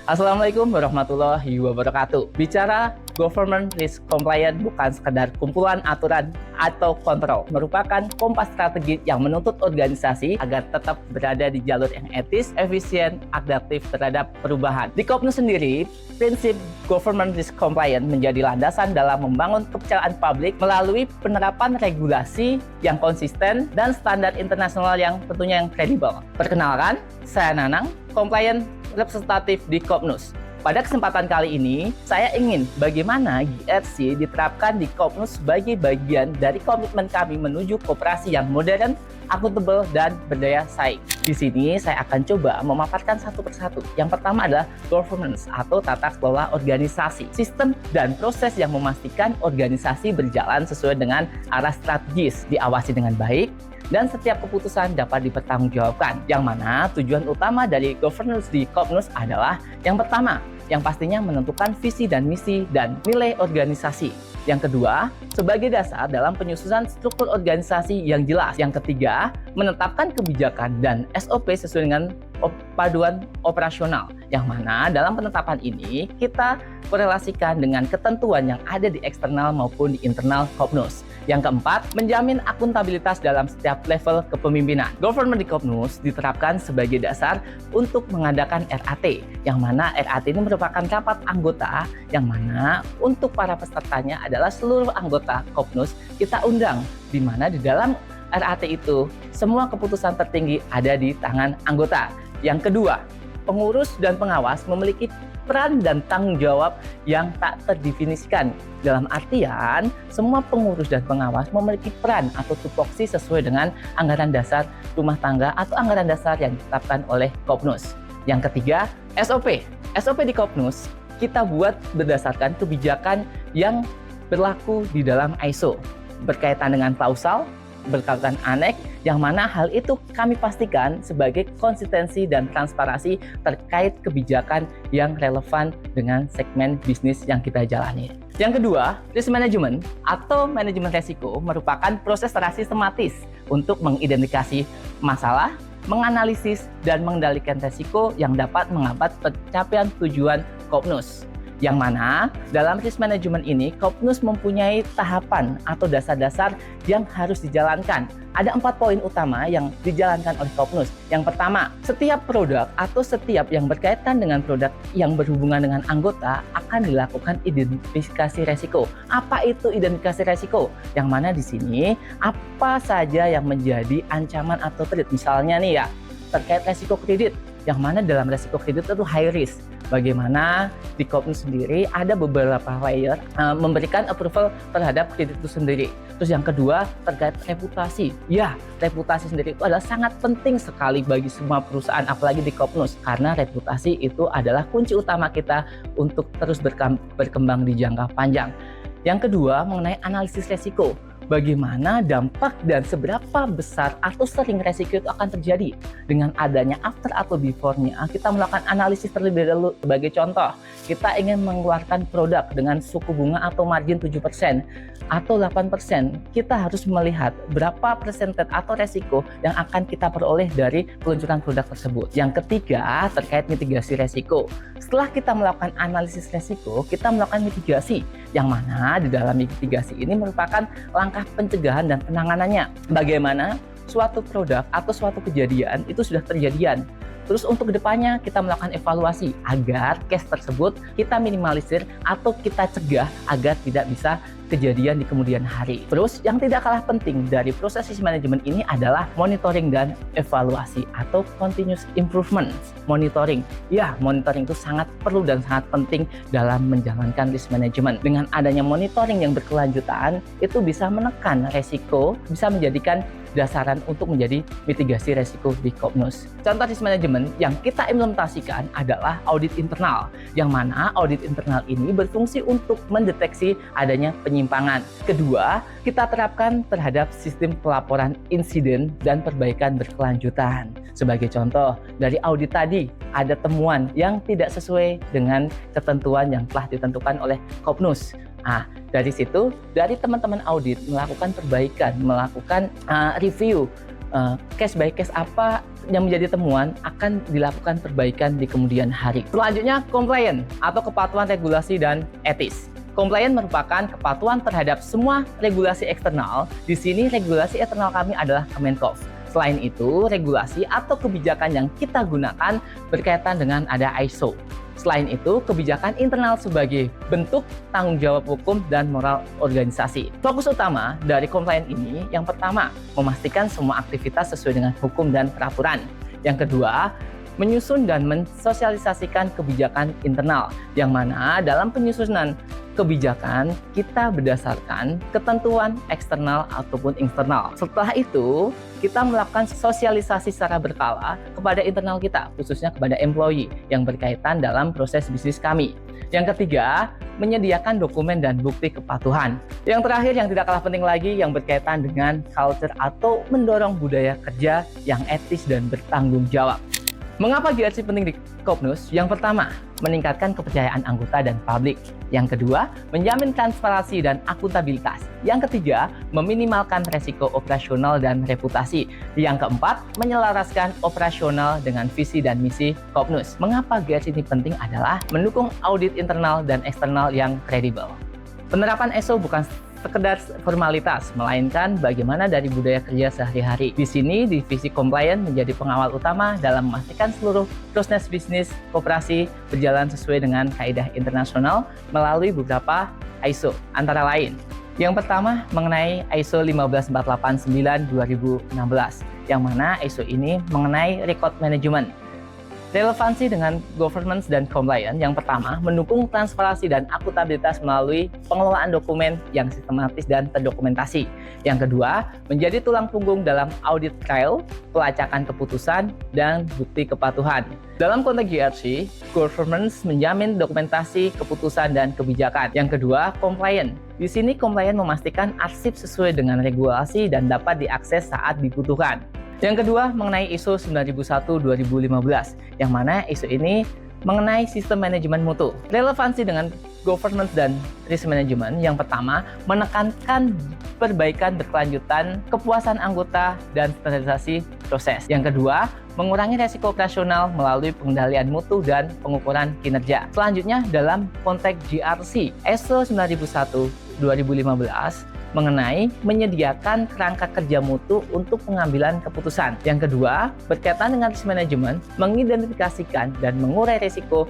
Assalamualaikum warahmatullahi wabarakatuh. Bicara government risk compliance bukan sekedar kumpulan aturan atau kontrol, merupakan kompas strategi yang menuntut organisasi agar tetap berada di jalur yang etis, efisien, adaptif terhadap perubahan. Di Kopnus sendiri, prinsip government risk compliance menjadi landasan dalam membangun kepercayaan publik melalui penerapan regulasi yang konsisten dan standar internasional yang tentunya yang kredibel. Perkenalkan, saya Nanang, compliance representatif di Kopnus. Pada kesempatan kali ini, saya ingin bagaimana GRC diterapkan di Kopnus sebagai bagian dari komitmen kami menuju koperasi yang modern, akuntabel, dan berdaya saing. Di sini saya akan coba memaparkan satu persatu. Yang pertama adalah governance atau tata kelola organisasi, sistem dan proses yang memastikan organisasi berjalan sesuai dengan arah strategis, diawasi dengan baik, dan setiap keputusan dapat dipertanggungjawabkan. Yang mana tujuan utama dari governance di Kopnus adalah yang pertama, yang pastinya menentukan visi dan misi dan nilai organisasi. Yang kedua, sebagai dasar dalam penyusunan struktur organisasi yang jelas. Yang ketiga, menetapkan kebijakan dan SOP sesuai dengan paduan operasional. Yang mana dalam penetapan ini kita korelasikan dengan ketentuan yang ada di eksternal maupun di internal Kopnus. Yang keempat, menjamin akuntabilitas dalam setiap level kepemimpinan. Government di Kopnus diterapkan sebagai dasar untuk mengadakan RAT, yang mana RAT ini merupakan rapat anggota, yang mana untuk para pesertanya adalah seluruh anggota Kopnus kita undang, di mana di dalam RAT itu semua keputusan tertinggi ada di tangan anggota. Yang kedua, pengurus dan pengawas memiliki peran dan tanggung jawab yang tak terdefinisikan. Dalam artian, semua pengurus dan pengawas memiliki peran atau tupoksi sesuai dengan anggaran dasar rumah tangga atau anggaran dasar yang ditetapkan oleh Kopnus. Yang ketiga, SOP. SOP di Kopnus kita buat berdasarkan kebijakan yang berlaku di dalam ISO, berkaitan dengan klausal, berkaitan aneks, yang mana hal itu kami pastikan sebagai konsistensi dan transparansi terkait kebijakan yang relevan dengan segmen bisnis yang kita jalani. Yang kedua, risk management atau manajemen resiko merupakan proses secara sistematis untuk mengidentifikasi masalah, menganalisis, dan mengendalikan resiko yang dapat menghambat pencapaian tujuan Kopnus. Yang mana dalam risk management ini Kopnus mempunyai tahapan atau dasar-dasar yang harus dijalankan. Ada 4 poin utama yang dijalankan oleh Kopnus. Yang pertama, setiap produk atau setiap yang berkaitan dengan produk yang berhubungan dengan anggota akan dilakukan identifikasi resiko. Apa itu identifikasi resiko? Yang mana di sini apa saja yang menjadi ancaman atau threat. Misalnya nih ya, terkait resiko kredit, yang mana dalam resiko kredit itu high risk. Bagaimana di Kopnus sendiri ada beberapa layer memberikan approval terhadap kredit itu sendiri. Terus yang kedua terkait reputasi. Ya, reputasi sendiri itu adalah sangat penting sekali bagi semua perusahaan, apalagi di Kopnus, karena reputasi itu adalah kunci utama kita untuk terus berkembang di jangka panjang. Yang kedua mengenai analisis resiko. Bagaimana dampak dan seberapa besar atau sering resiko itu akan terjadi. Dengan adanya after atau before-nya, kita melakukan analisis terlebih dahulu. Sebagai contoh, kita ingin mengeluarkan produk dengan suku bunga atau margin 7% atau 8%. Kita harus melihat berapa persentage atau resiko yang akan kita peroleh dari peluncuran produk tersebut. Yang ketiga, terkait mitigasi resiko. Setelah kita melakukan analisis resiko, kita melakukan mitigasi, yang mana di dalam mitigasi ini merupakan langkah pencegahan dan penanganannya. Bagaimana suatu produk atau suatu kejadian itu sudah terjadian. Terus untuk kedepannya kita melakukan evaluasi agar case tersebut kita minimalisir atau kita cegah agar tidak bisa kejadian di kemudian hari. Terus yang tidak kalah penting dari proses risk management ini adalah monitoring dan evaluasi atau continuous improvement. Monitoring, ya monitoring itu sangat perlu dan sangat penting dalam menjalankan risk management. Dengan adanya monitoring yang berkelanjutan, itu bisa menekan resiko, bisa menjadikan dasaran untuk menjadi mitigasi resiko di Kopnus. Contoh risk management yang kita implementasikan adalah audit internal, yang mana audit internal ini berfungsi untuk mendeteksi adanya penyimpangan. Kedua, kita terapkan terhadap sistem pelaporan insiden dan perbaikan berkelanjutan. Sebagai contoh, dari audit tadi ada temuan yang tidak sesuai dengan ketentuan yang telah ditentukan oleh Kopnus. Nah, dari situ, dari teman-teman audit melakukan perbaikan, melakukan review case by case apa yang menjadi temuan akan dilakukan perbaikan di kemudian hari. Selanjutnya, compliant atau kepatuhan regulasi dan etis. Compliant merupakan kepatuhan terhadap semua regulasi eksternal. Di sini regulasi eksternal kami adalah Kemenkov. Selain itu, regulasi atau kebijakan yang kita gunakan berkaitan dengan ada ISO. Selain itu, kebijakan internal sebagai bentuk tanggung jawab hukum dan moral organisasi. Fokus utama dari compliant ini, yang pertama, memastikan semua aktivitas sesuai dengan hukum dan peraturan. Yang kedua, menyusun dan mensosialisasikan kebijakan internal, yang mana dalam penyusunan kebijakan kita berdasarkan ketentuan eksternal ataupun internal. Setelah itu, kita melakukan sosialisasi secara berkala kepada internal kita, khususnya kepada employee yang berkaitan dalam proses bisnis kami. Yang ketiga, menyediakan dokumen dan bukti kepatuhan. Yang terakhir yang tidak kalah penting lagi yang berkaitan dengan culture atau mendorong budaya kerja yang etis dan bertanggung jawab. Mengapa GRC penting di Kopnus? Yang pertama, meningkatkan kepercayaan anggota dan publik. Yang kedua, menjamin transparansi dan akuntabilitas. Yang ketiga, meminimalkan resiko operasional dan reputasi. Yang keempat, menyelaraskan operasional dengan visi dan misi Kopnus. Mengapa GRC ini penting adalah mendukung audit internal dan eksternal yang kredibel. Penerapan ISO bukan sekedar formalitas, melainkan bagaimana dari budaya kerja sehari-hari. Di sini, divisi compliance menjadi pengawal utama dalam memastikan seluruh proses bisnis koperasi berjalan sesuai dengan kaidah internasional melalui beberapa ISO, antara lain. Yang pertama, mengenai ISO 15489-2016, yang mana ISO ini mengenai record management. Relevansi dengan governance dan compliance, yang pertama, mendukung transparansi dan akuntabilitas melalui pengelolaan dokumen yang sistematis dan terdokumentasi. Yang kedua, menjadi tulang punggung dalam audit trail, pelacakan keputusan, dan bukti kepatuhan. Dalam konteks GRC, governance menjamin dokumentasi, keputusan, dan kebijakan. Yang kedua, compliance. Di sini, compliance memastikan arsip sesuai dengan regulasi dan dapat diakses saat dibutuhkan. Yang kedua, mengenai ISO 9001-2015, yang mana ISO ini mengenai sistem manajemen mutu. Relevansi dengan governance dan risk management, yang pertama, menekankan perbaikan berkelanjutan, kepuasan anggota, dan standarisasi proses. Yang kedua, mengurangi resiko operasional melalui pengendalian mutu dan pengukuran kinerja. Selanjutnya, dalam konteks GRC, ISO 9001-2015, mengenai menyediakan kerangka kerja mutu untuk pengambilan keputusan. Yang kedua, berkaitan dengan risk management, mengidentifikasikan dan mengurai risiko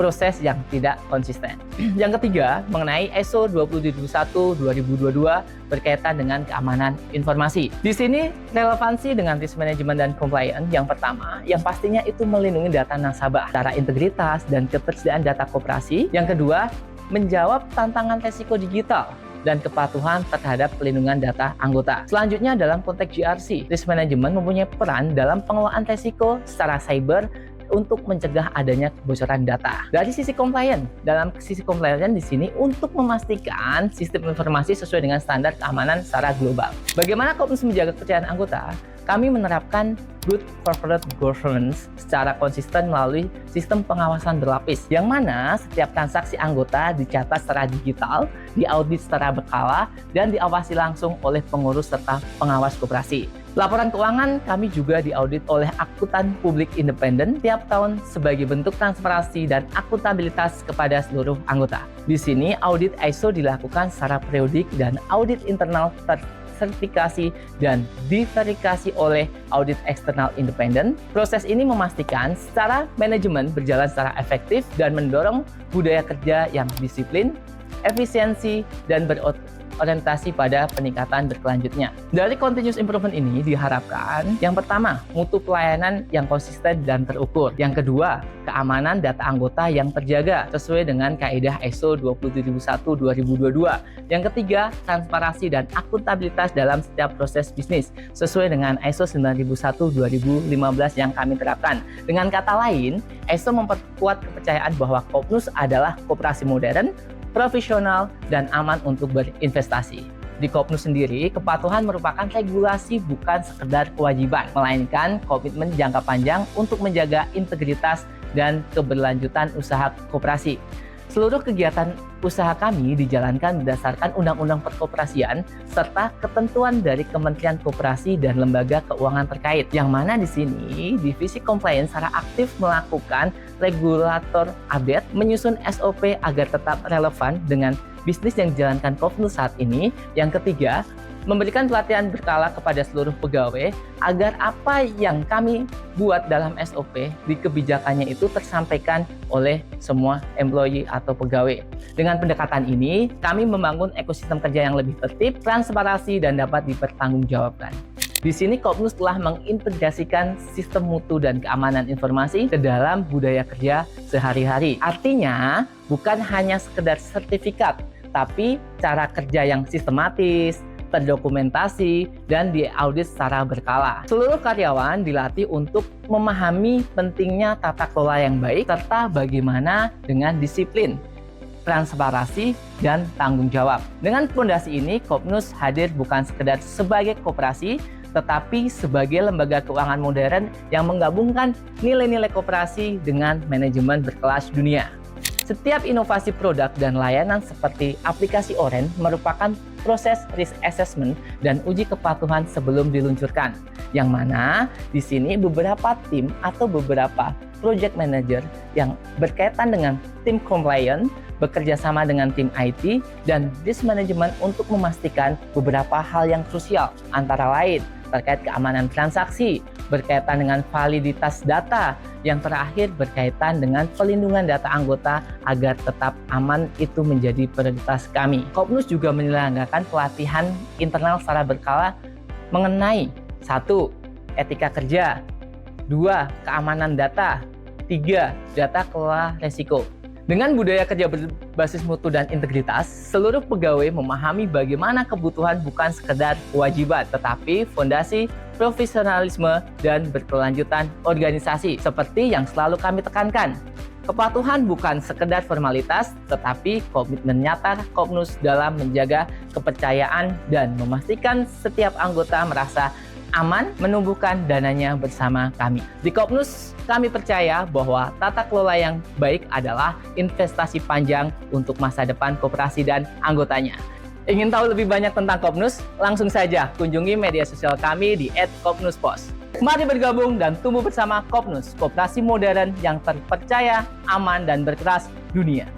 proses yang tidak konsisten. Yang ketiga, mengenai ISO 20021-2022 berkaitan dengan keamanan informasi. Di sini, relevansi dengan risk management dan compliance, yang pertama, yang pastinya itu melindungi data nasabah, secara integritas dan ketersediaan data koperasi. Yang kedua, menjawab tantangan risiko digital dan kepatuhan terhadap pelindungan data anggota. Selanjutnya, dalam konteks GRC, risk management mempunyai peran dalam pengelolaan risiko secara cyber untuk mencegah adanya kebocoran data. Dari sisi compliance, dalam sisi compliance di sini untuk memastikan sistem informasi sesuai dengan standar keamanan secara global. Bagaimana Kopnus menjaga kepercayaan anggota? Kami menerapkan good corporate governance secara konsisten melalui sistem pengawasan berlapis, yang mana setiap transaksi anggota dicatat secara digital, diaudit secara berkala, dan diawasi langsung oleh pengurus serta pengawas koperasi. Laporan keuangan kami juga diaudit oleh akuntan publik independen tiap tahun sebagai bentuk transparansi dan akuntabilitas kepada seluruh anggota. Di sini, audit ISO dilakukan secara periodik dan audit internal sertifikasi dan diverifikasi oleh audit eksternal independen. Proses ini memastikan secara manajemen berjalan secara efektif dan mendorong budaya kerja yang disiplin, efisiensi, dan berorientasi pada peningkatan berkelanjutnya. Dari continuous improvement ini diharapkan, yang pertama, mutu pelayanan yang konsisten dan terukur. Yang kedua, keamanan data anggota yang terjaga sesuai dengan kaidah ISO 27001-2022. Yang ketiga, transparansi dan akuntabilitas dalam setiap proses bisnis sesuai dengan ISO 9001-2015 yang kami terapkan. Dengan kata lain, ISO memperkuat kepercayaan bahwa Kopnus adalah koperasi modern, profesional, dan aman untuk berinvestasi. Di Kopnus sendiri, kepatuhan merupakan regulasi bukan sekedar kewajiban, melainkan komitmen jangka panjang untuk menjaga integritas dan keberlanjutan usaha koperasi. Seluruh kegiatan usaha kami dijalankan berdasarkan Undang-Undang Perkoperasian serta ketentuan dari Kementerian Koperasi dan lembaga keuangan terkait. Yang mana di sini Divisi Compliance secara aktif melakukan regulator update, menyusun SOP agar tetap relevan dengan bisnis yang dijalankan Kopnus saat ini. Yang ketiga, memberikan pelatihan berkala kepada seluruh pegawai agar apa yang kami buat dalam SOP di kebijakannya itu tersampaikan oleh semua employee atau pegawai. Dengan pendekatan ini, kami membangun ekosistem kerja yang lebih tertib, transparansi, dan dapat dipertanggungjawabkan. Di sini Kopnus telah mengintegrasikan sistem mutu dan keamanan informasi ke dalam budaya kerja sehari-hari. Artinya, bukan hanya sekedar sertifikat, tapi cara kerja yang sistematis, terdokumentasi, dan diaudit secara berkala. Seluruh karyawan dilatih untuk memahami pentingnya tata kelola yang baik serta bagaimana dengan disiplin, transparansi, dan tanggung jawab. Dengan fondasi ini, Kopnus hadir bukan sekedar sebagai koperasi, tetapi sebagai lembaga keuangan modern yang menggabungkan nilai-nilai koperasi dengan manajemen berkelas dunia. Setiap inovasi produk dan layanan seperti aplikasi Oren merupakan proses risk assessment dan uji kepatuhan sebelum diluncurkan. Yang mana di sini beberapa tim atau beberapa project manager yang berkaitan dengan tim compliance bekerja sama dengan tim IT dan risk management untuk memastikan beberapa hal yang krusial, antara lain terkait keamanan transaksi, berkaitan dengan validitas data, yang terakhir berkaitan dengan pelindungan data anggota agar tetap aman, itu menjadi prioritas kami. Kopnus juga menyelenggarakan pelatihan internal secara berkala mengenai 1. Etika kerja, 2. Keamanan data, 3. Data kelola resiko. Dengan budaya kerja berbasis mutu dan integritas, seluruh pegawai memahami bagaimana kebutuhan bukan sekedar kewajiban, tetapi fondasi profesionalisme dan berkelanjutan organisasi. Seperti yang selalu kami tekankan, kepatuhan bukan sekedar formalitas, tetapi komitmen nyata Kopnus dalam menjaga kepercayaan dan memastikan setiap anggota merasa aman menumbuhkan dananya bersama kami. Di Kopnus, kami percaya bahwa tata kelola yang baik adalah investasi panjang untuk masa depan koperasi dan anggotanya. Ingin tahu lebih banyak tentang Kopnus? Langsung saja kunjungi media sosial kami di @kopnuspos. Mari bergabung dan tumbuh bersama Kopnus, koperasi modern yang terpercaya, aman, dan berkelas dunia.